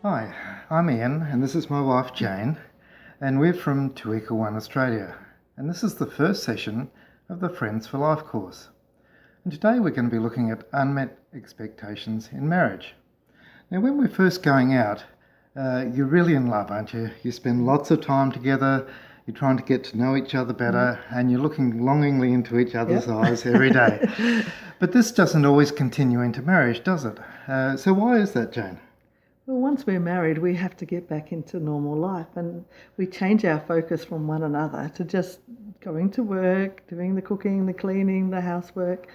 Hi, I'm Ian, and this is my wife Jane, and we're from Tuika One Australia, and this is the first session of the Friends for Life course. And today we're going to be looking at unmet expectations in marriage. Now, when we're first going out, you're really in love, aren't you? You spend lots of time together, you're trying to get to know each other better, and you're looking longingly into each other's eyes every day. But this doesn't always continue into marriage, does it? So why is that, Jane? Well, once we're married, we have to get back into normal life, and we change our focus from one another to just going to work, doing the cooking, the cleaning, the housework,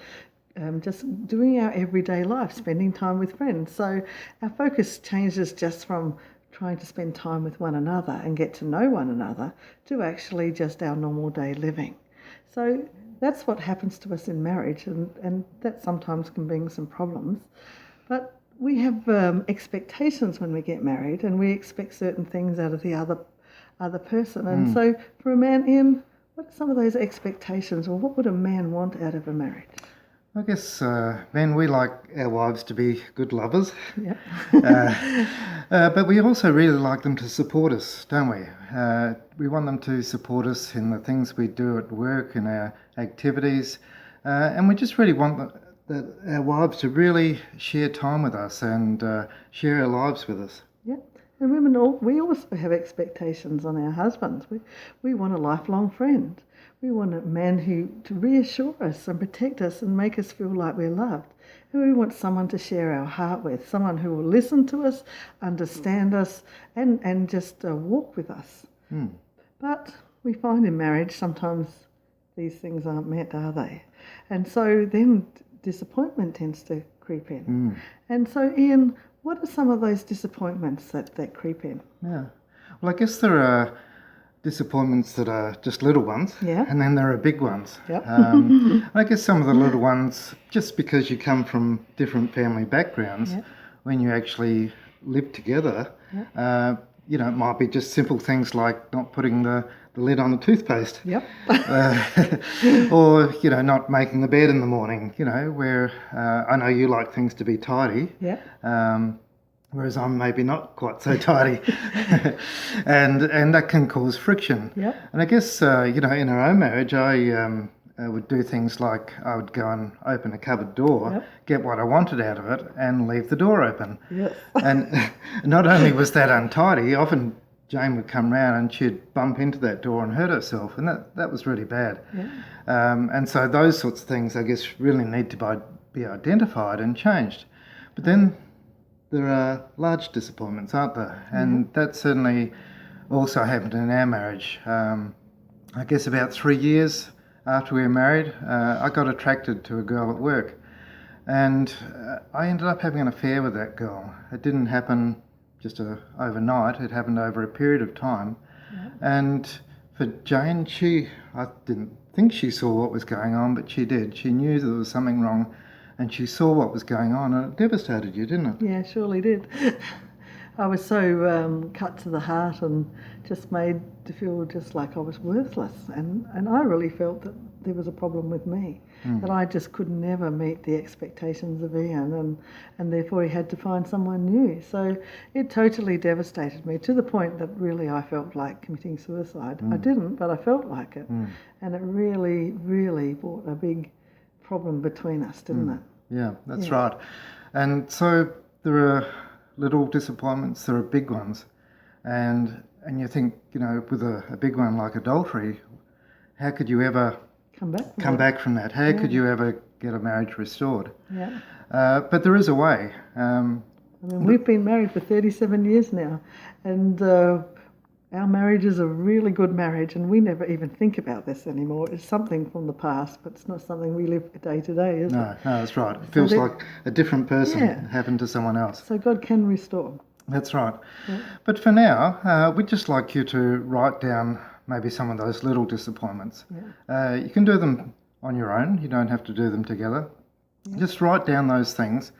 just doing our everyday life, spending time with friends. So our focus changes just from trying to spend time with one another and get to know one another to actually just our normal day living. So that's what happens to us in marriage, and that sometimes can bring some problems. But we have expectations when we get married, and we expect certain things out of the other person. And so for a man, Ian, what are some of those expectations, or what would a man want out of a marriage? I guess, men, we like our wives to be good lovers. Yeah. But we also really like them to support us, don't we? We want them to support us in the things we do at work, in our activities, and we just really want that our wives to really share time with us and share our lives with us. Yeah. And women, we also have expectations on our husbands. We want a lifelong friend. We want a man to reassure us and protect us and make us feel like we're loved. And we want someone to share our heart with, someone who will listen to us, understand us, and just walk with us. But we find in marriage sometimes these things aren't met, are they? And so then disappointment tends to creep in. And so, Ian, what are some of those disappointments that creep in? Yeah. Well, I guess there are disappointments that are just little ones, and then there are big ones. Yep. I guess some of the little ones, just because you come from different family backgrounds, when you actually live together, it might be just simple things like not putting the lid on the toothpaste. Yep. Or, not making the bed in the morning, where I know you like things to be tidy. Whereas I'm maybe not quite so tidy. and that can cause friction. And I guess, in our own marriage, I would do things like I would go and open a cupboard door, get what I wanted out of it, and leave the door open. And not only was that untidy, often Jane would come round and she'd bump into that door and hurt herself, and that was really bad. And so those sorts of things, I guess, really need to be identified and changed. But then there are large disappointments, aren't there? And that certainly also happened in our marriage. I guess about 3 years after we were married, I got attracted to a girl at work, and I ended up having an affair with that girl. It didn't happen just overnight. It happened over a period of time. And for Jane, I didn't think she saw what was going on, but she did. She knew there was something wrong, and she saw what was going on, and it devastated you, didn't it? Yeah, surely did. I was so cut to the heart and just made to feel just like I was worthless. And I really felt that there was a problem with me, that I just could never meet the expectations of Ian, and therefore he had to find someone new. So it totally devastated me to the point that really I felt like committing suicide. I didn't, but I felt like it. And it really, really brought a big problem between us, didn't it? Yeah, that's right. And so there are little disappointments, there are big ones. And you think, with a big one like adultery, how could you ever come back from that? How could you ever get a marriage restored? But there is a way. We've been married for 37 years now, and our marriage is a really good marriage, and we never even think about this anymore. It's something from the past, but it's not something we live day to day, is it? No, that's right. It feels like a different person happened to someone else. So God can restore. That's right. But for now, we'd just like you to write down maybe some of those little disappointments. You can do them on your own. You don't have to do them together. Just write down those things,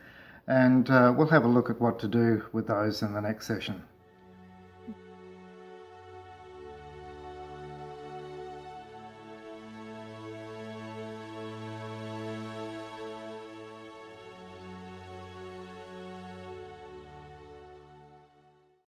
and we'll have a look at what to do with those in the next session.